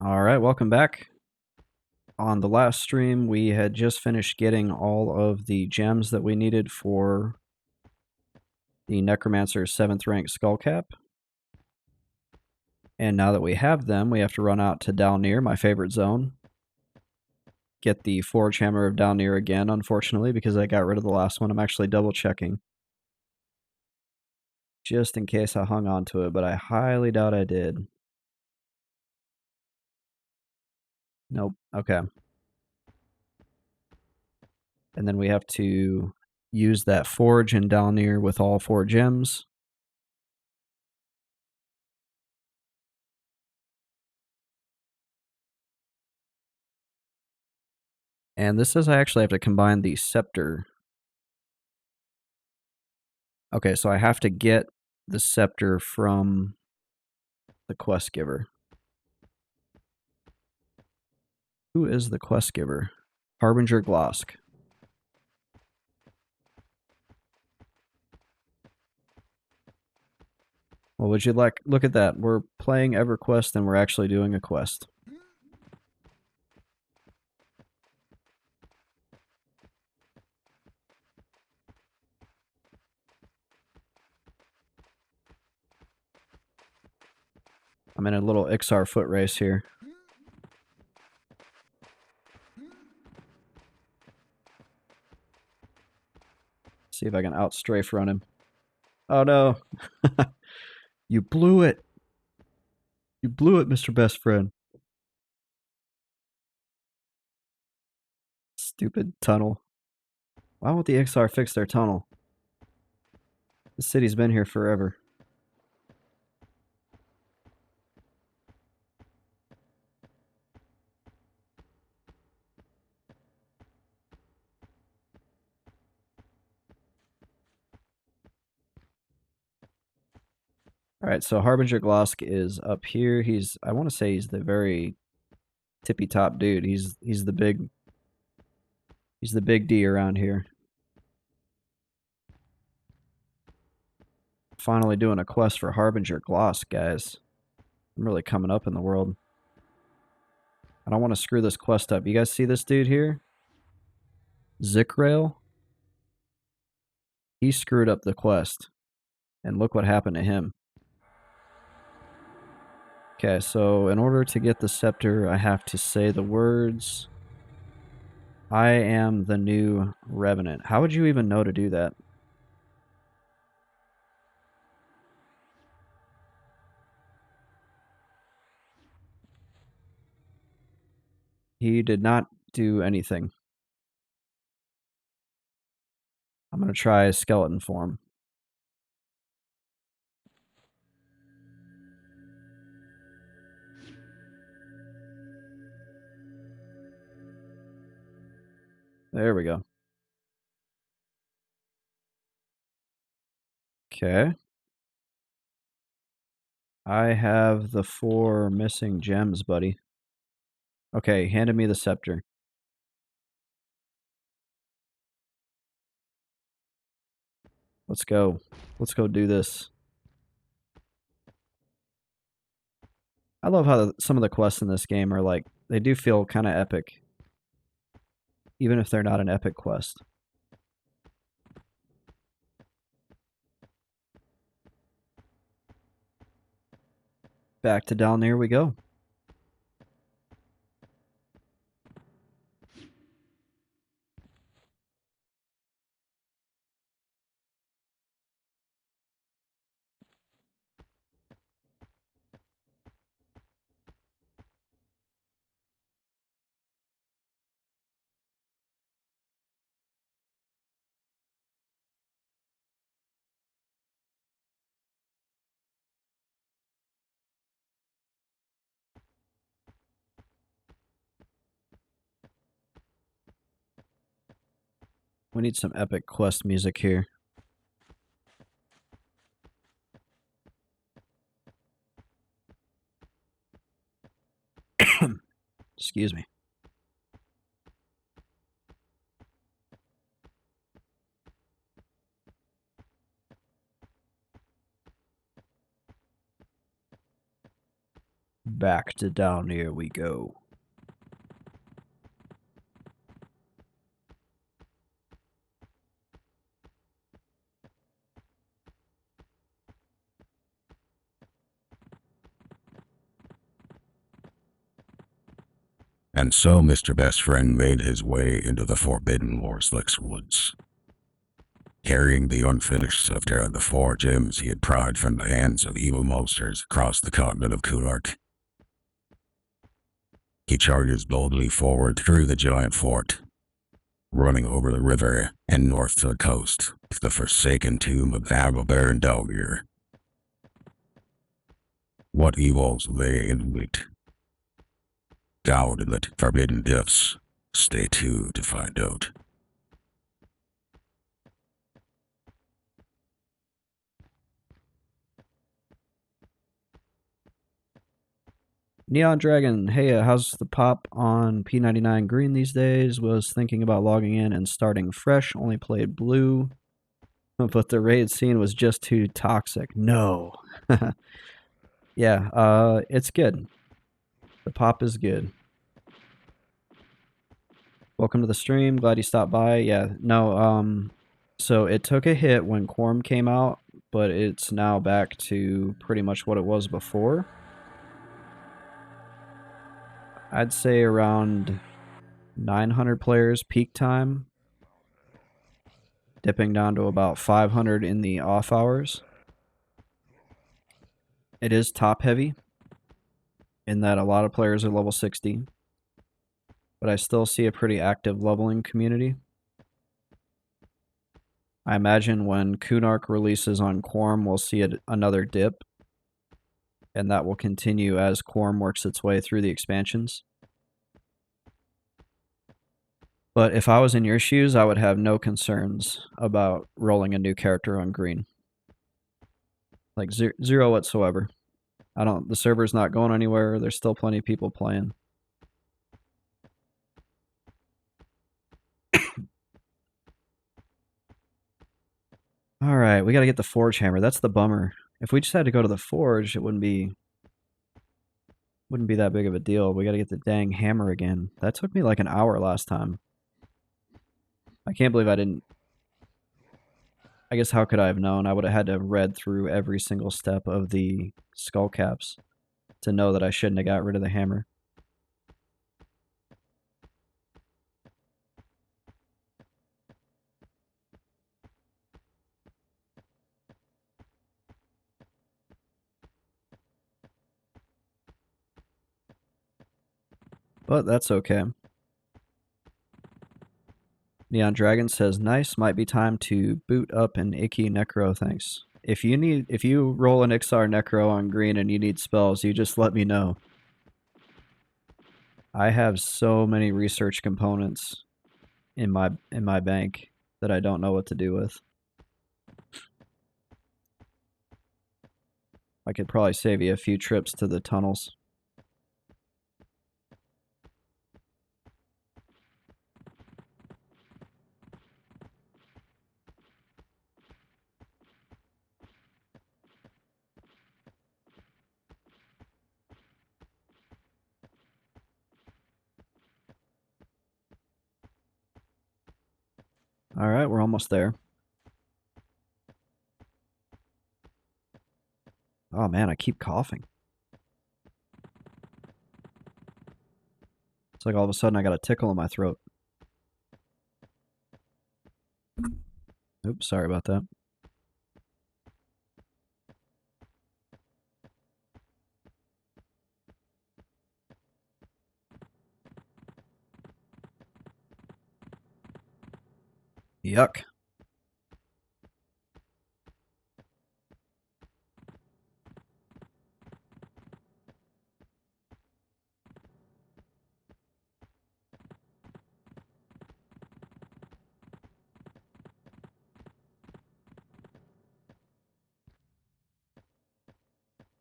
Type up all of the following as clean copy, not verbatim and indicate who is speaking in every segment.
Speaker 1: Alright, welcome back. On the last stream, we had just finished getting all of the gems that we needed for the Necromancer 7th rank Skullcap. And now that we have them, we have to run out to Dalnir, my favorite zone. Get the forgehammer of Dalnir again, unfortunately, because I got rid of the last one. I'm actually double checking. Just in case I hung on to it, but I highly doubt I did. Nope, okay. And then we have to use that forge in Dalnir with all 4 gems. And this says I actually have to combine the scepter. Okay, so I have to get the scepter from the quest giver. Who is the quest giver? Harbinger Glosk. Well, would you like... Look at that. We're playing EverQuest and we're actually doing a quest. I'm in a little XR foot race here. See if I can outstrafe run him. Oh no! You blew it! You blew it, Mr. Best Friend. Stupid tunnel. Why won't the XR fix their tunnel? This city's been here forever. Alright, so Harbinger Glosk is up here. I want to say he's the very tippy top dude. He's the big D around here. Finally doing a quest for Harbinger Gloss, guys. I'm really coming up in the world. I don't want to screw this quest up. You guys see this dude here? Zikrail? He screwed up the quest. And look what happened to him. Okay, so in order to get the scepter, I have to say the words, I am the new Revenant. How would you even know to do that? He did not do anything. I'm going to try skeleton form. There we go. Okay. I have the 4 missing gems, buddy. Okay, handed me the scepter. Let's go. Let's go do this. I love how some of the quests in this game are like, they do feel kind of epic. Even if they're not an epic quest. Back to Dalnir we go. We need some epic quest music here. Excuse me. Back to Dalnir we go.
Speaker 2: And so Mr. Best Friend made his way into the forbidden Lorslick's woods, carrying the unfinished sifter of the 4 gems he had pried from the hands of evil monsters across the continent of Kunark. He charges boldly forward through the giant fort, running over the river and north to the coast to the forsaken tomb of Haggle Baron Dalnir. What evils lay in wait? Down in the forbidden depths. Stay tuned to find out.
Speaker 1: Neon Dragon, hey, how's the pop on P99 green these days? Was thinking about logging in and starting fresh, only played blue, but the raid scene was just too toxic. No. Yeah, it's good. The pop is good. Welcome to the stream. Glad you stopped by. Yeah, no, so it took a hit when Quorum came out, but it's now back to pretty much what it was before. I'd say around 900 players peak time, dipping down to about 500 in the off hours. It is top heavy in that a lot of players are level 60, but I still see a pretty active leveling community. I imagine when Kunark releases on Quorum, we'll see another dip, and that will continue as Quorum works its way through the expansions. But if I was in your shoes, I would have no concerns about rolling a new character on green. Like zero whatsoever. The server's not going anywhere. There's still plenty of people playing. All right, we got to get the forgehammer. That's the bummer. If we just had to go to the forge, it wouldn't be that big of a deal. We got to get the dang hammer again. That took me like an hour last time. I can't believe I didn't. I guess how could I have known? I would have had to have read through every single step of the skullcaps to know that I shouldn't have got rid of the hammer. But that's okay. Neon Dragon says, nice, might be time to boot up an icky necro, thanks. If you roll an Ixar necro on green and you need spells, you just let me know. I have so many research components in my bank that I don't know what to do with. I could probably save you a few trips to the tunnels. All right, we're almost there. Oh man, I keep coughing. It's like all of a sudden I got a tickle in my throat. Oops, sorry about that. Yuck.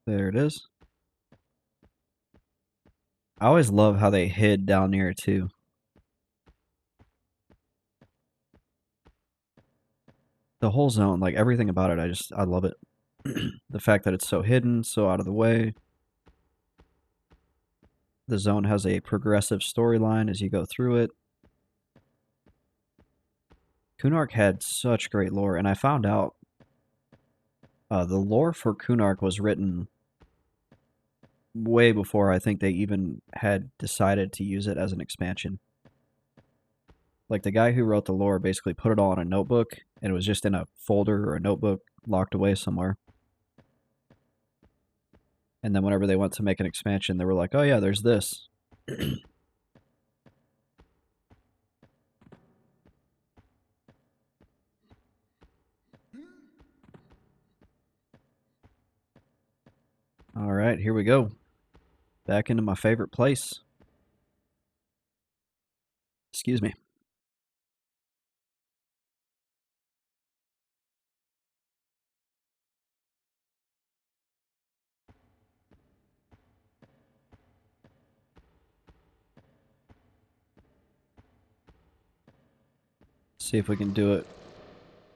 Speaker 1: There it is. I always love how they hid down near too. The whole zone, like everything about it, I love it. The fact that it's so hidden, so out of the way. The zone has a progressive storyline as you go through it. Kunark had such great lore, and I found out the lore for Kunark was written way before I think they even had decided to use it as an expansion. Like, the guy who wrote the lore basically put it all in a notebook, and it was just in a folder or a notebook locked away somewhere. And then whenever they went to make an expansion, they were like, oh yeah, there's this. Alright, here we go. Back into my favorite place. Excuse me. See if we can do it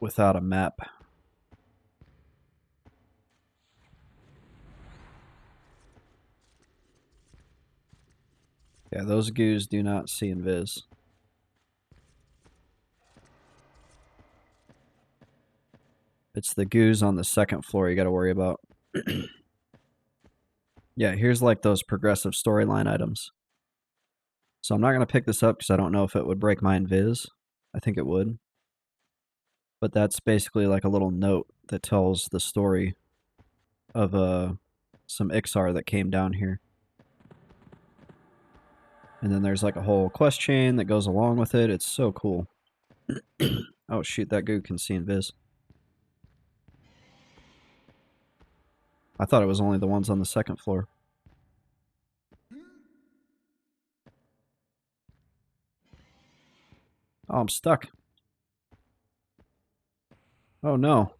Speaker 1: without a map. Yeah, those goos do not see invis. It's the goos on the second floor you gotta worry about. Yeah, here's like those progressive storyline items. So I'm not gonna pick this up because I don't know if it would break my invis. I think it would. But that's basically like a little note that tells the story of some Ixar that came down here. And then there's like a whole quest chain that goes along with it. It's so cool. Oh shoot, that goo can see invis. I thought it was only the ones on the second floor. Oh, I'm stuck. Oh no.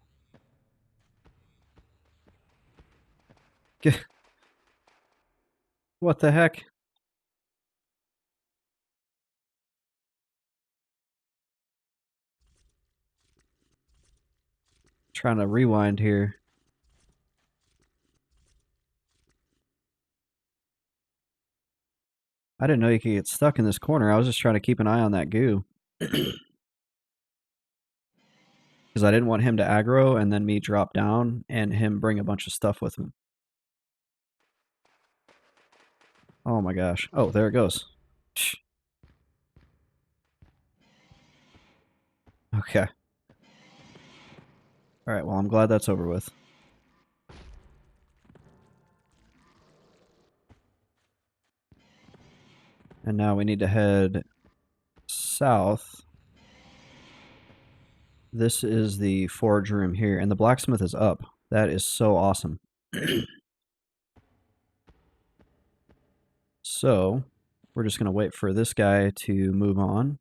Speaker 1: What the heck? Trying to rewind here. I didn't know you could get stuck in this corner. I was just trying to keep an eye on that goo. Because I didn't want him to aggro and then me drop down and him bring a bunch of stuff with him. Oh my gosh. Oh, there it goes. Okay. Alright, well, I'm glad that's over with. And now we need to head south. This is the forge room here, and the blacksmith is up. That is so awesome. So, we're just going to wait for this guy to move on.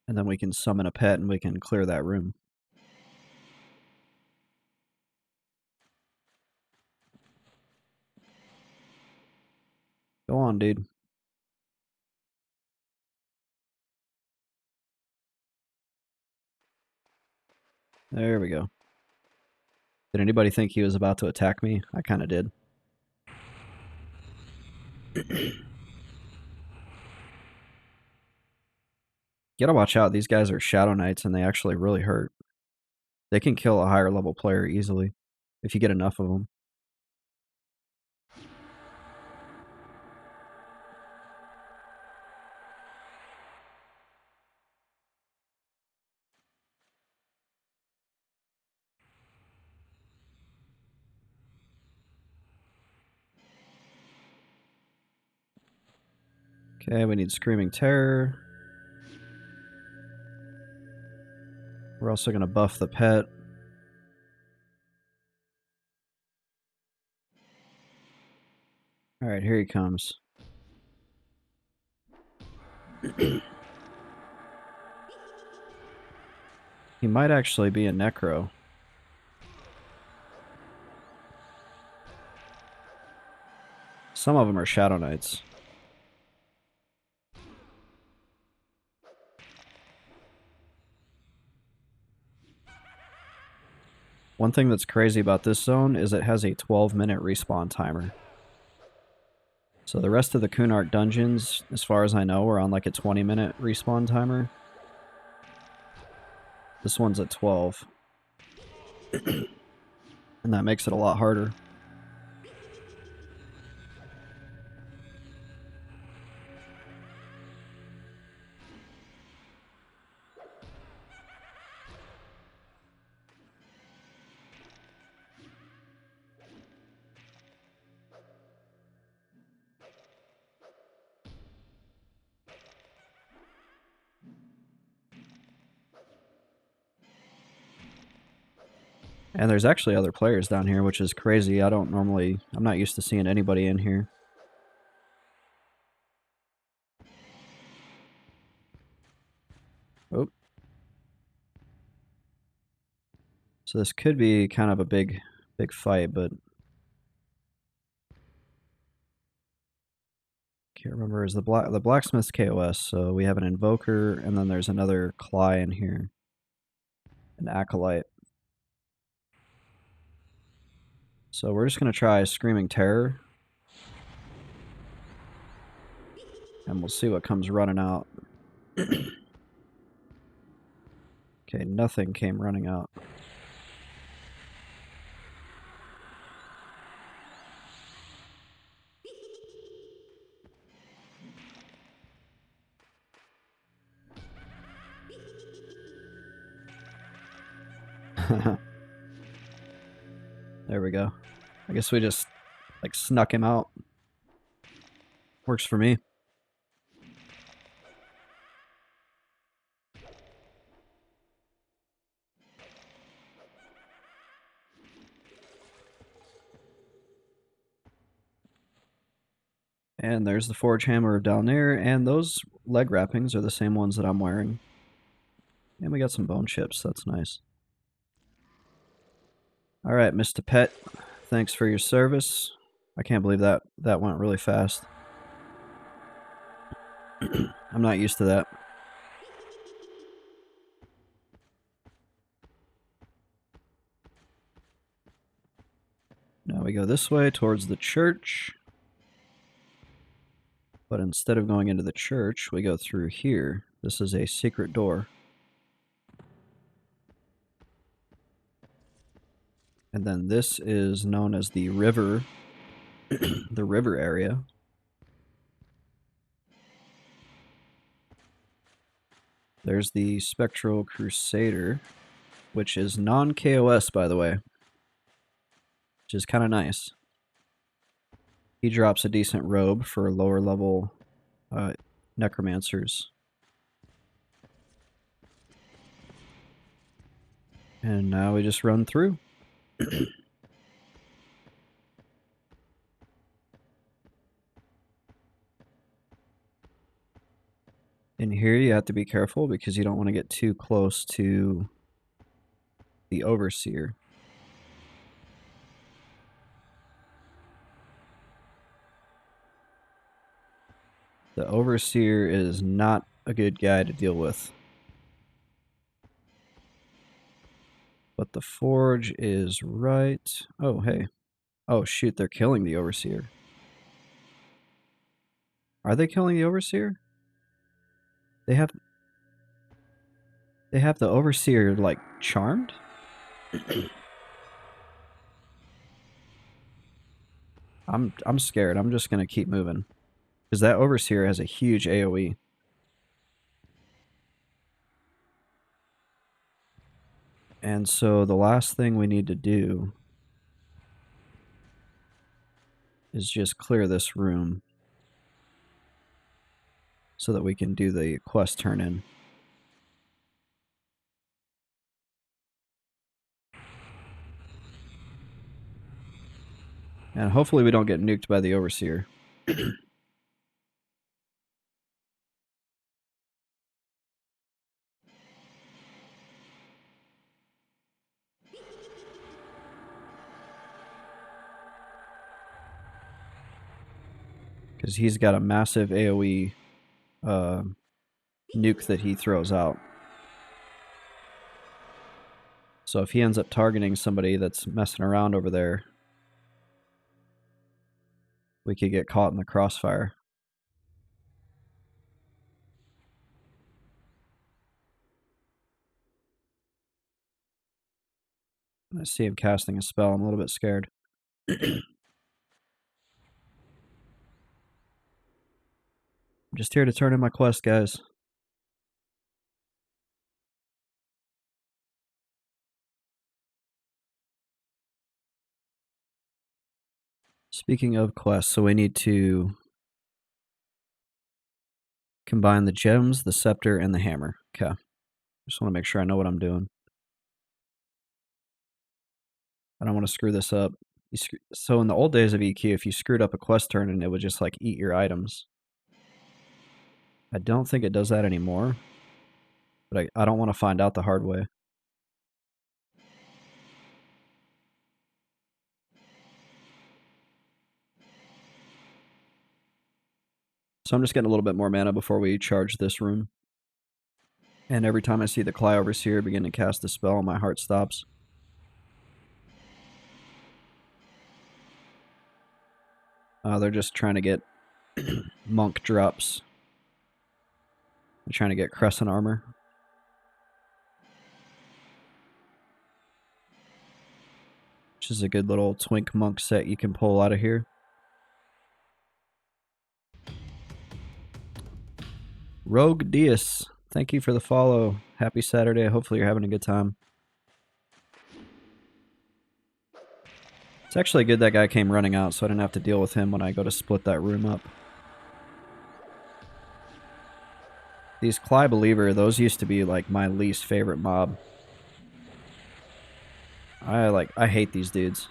Speaker 1: And then we can summon a pet and we can clear that room. Go on, dude. There we go. Did anybody think he was about to attack me? I kind of did. You gotta watch out. These guys are Shadow Knights and they actually really hurt. They can kill a higher level player easily if you get enough of them. Okay, we need Screaming Terror. We're also going to buff the pet. Alright, here he comes. He might actually be a Necro. Some of them are Shadow Knights. One thing that's crazy about this zone is it has a 12-minute respawn timer. So the rest of the Kunart dungeons, as far as I know, are on like a 20-minute respawn timer. This one's at 12. And that makes it a lot harder. And there's actually other players down here, which is crazy. I'm not used to seeing anybody in here. Oh. So this could be kind of a big fight, but can't remember. Is the blacksmith's KOS? So we have an invoker, and then there's another Cly in here, an acolyte. So we're just gonna try Screaming Terror, and we'll see what comes running out. Okay, nothing came running out. There we go. I guess we just like snuck him out. Works for me. And there's the forgehammer of Dalnir, and those leg wrappings are the same ones that I'm wearing. And we got some bone chips, that's nice. Alright, Mr. Pet, thanks for your service. I can't believe that went really fast. I'm not used to that. Now we go this way towards the church. But instead of going into the church, we go through here. This is a secret door. And then this is known as the river, the river area. There's the Spectral Crusader, which is non-KOS, by the way, which is kind of nice. He drops a decent robe for lower level necromancers. And now we just run through. In here you have to be careful because you don't want to get too close to the Overseer. The Overseer is not a good guy to deal with. But the Forge is right. Oh, hey. Oh, shoot, they're killing the Overseer. Are they killing the Overseer? They have the Overseer, like, charmed? I'm scared. I'm just gonna keep moving. Because that Overseer has a huge AoE. And so the last thing we need to do is just clear this room so that we can do the quest turn in. And hopefully we don't get nuked by the Overseer. Because he's got a massive AoE nuke that he throws out. So if he ends up targeting somebody that's messing around over there, we could get caught in the crossfire. I see him casting a spell. I'm a little bit scared. I'm just here to turn in my quest, guys. Speaking of quests, so we need to combine the gems, the scepter, and the hammer. Okay. Just want to make sure I know what I'm doing. I don't want to screw this up. So in the old days of EQ, if you screwed up a quest turn, and it would just like eat your items. I don't think it does that anymore, but I don't want to find out the hard way. So I'm just getting a little bit more mana before we charge this room. And every time I see the Cly Overseer begin to cast a spell, my heart stops. They're just trying to get monk drops. They're trying to get crescent armor. Which is a good little twink monk set you can pull out of here. Rogue Dias, thank you for the follow. Happy Saturday. Hopefully you're having a good time. It's actually good that guy came running out so I didn't have to deal with him when I go to split that room up. These Cly Believer, those used to be like my least favorite mob. I hate these dudes.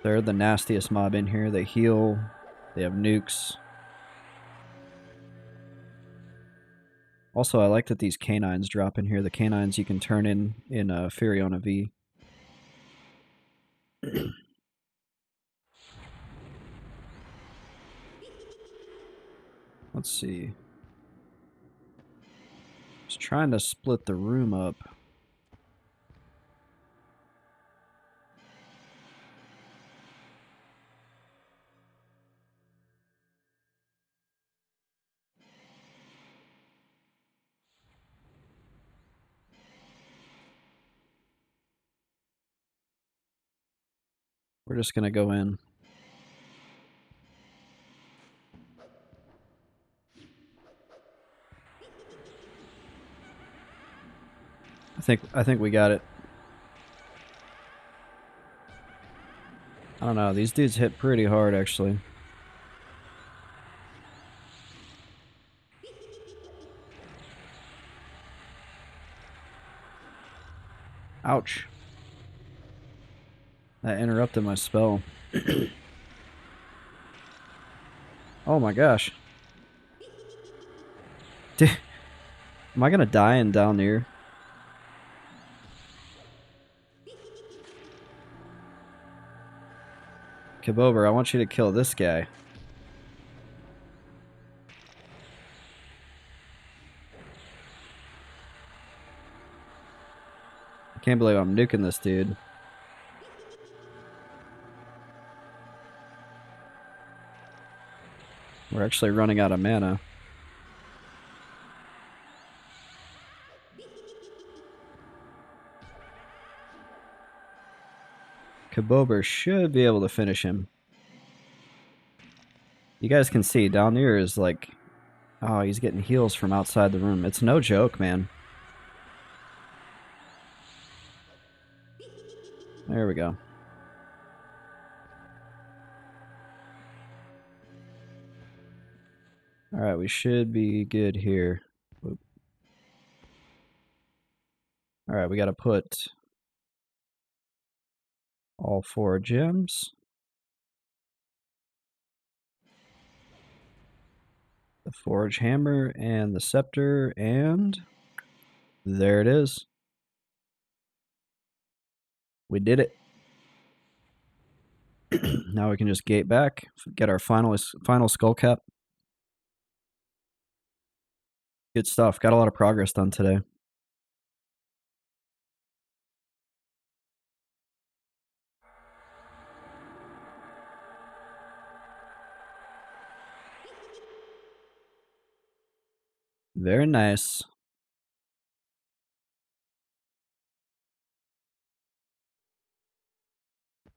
Speaker 1: They're the nastiest mob in here. They heal. They have nukes. Also, I like that these canines drop in here. The canines you can turn in Furiona V. Let's see. Just trying to split the room up. We're just going to go in. I think we got it. I don't know. These dudes hit pretty hard, actually. Ouch. That interrupted my spell. Oh my gosh. Am I going to die in Dalnir? Kabober, I want you to kill this guy. I can't believe I'm nuking this dude. We're actually running out of mana. Kabober should be able to finish him. You guys can see Dalnir is like, oh, he's getting heals from outside the room. It's no joke, man. There we go. Alright, we should be good here. Alright, we gotta put all 4 gems. The forge hammer and the scepter, and there it is. We did it. Now we can just gate back, get our final skullcap. Good stuff. Got a lot of progress done today. Very nice.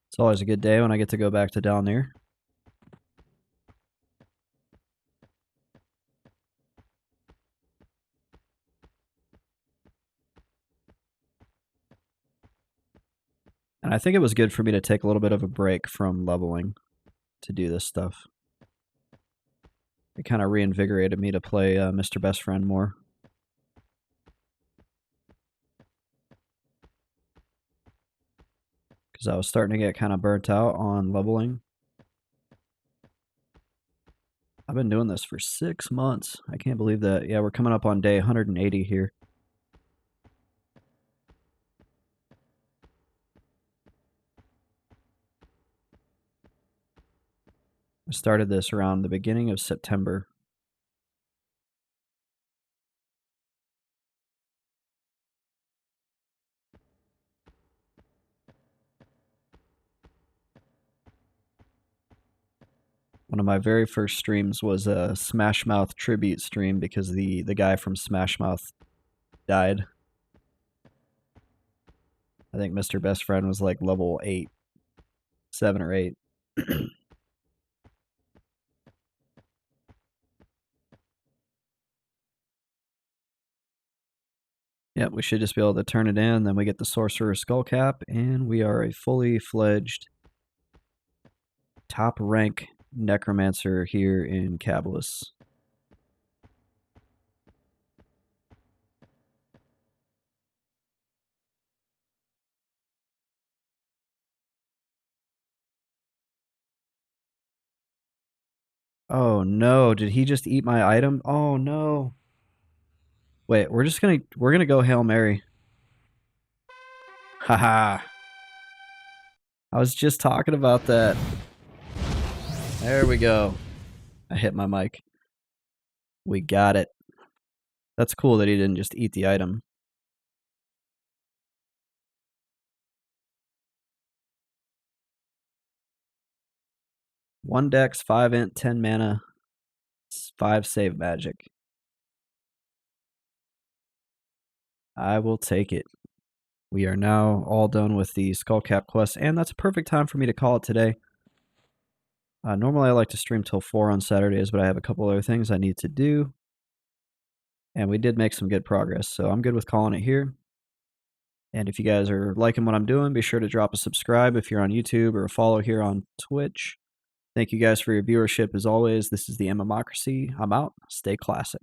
Speaker 1: It's always a good day when I get to go back to Dalnir. And I think it was good for me to take a little bit of a break from leveling to do this stuff. It kind of reinvigorated me to play Mr. Best Friend more. Because I was starting to get kind of burnt out on leveling. I've been doing this for 6 months. I can't believe that. Yeah, we're coming up on day 180 here. I started this around the beginning of September. One of my very first streams was a Smash Mouth tribute stream because the guy from Smash Mouth died. I think Mr. Best Friend was like level 8, 7 or 8. Yep, we should just be able to turn it in, then we get the Sorcerer Skullcap, and we are a fully fledged top rank Necromancer here in Cabalus. Oh no, did he just eat my item? Oh no. Wait, we're gonna go Hail Mary. Haha. I was just talking about that. There we go. I hit my mic. We got it. That's cool that he didn't just eat the item. One dex, 5 int, 10 mana, 5 save magic. I will take it. We are now all done with the Skullcap quest, and that's a perfect time for me to call it today. Normally I like to stream till 4 on Saturdays, but I have a couple other things I need to do. And we did make some good progress, so I'm good with calling it here. And if you guys are liking what I'm doing, be sure to drop a subscribe if you're on YouTube or a follow here on Twitch. Thank you guys for your viewership as always. This is the MMOcracy. I'm out. Stay classic.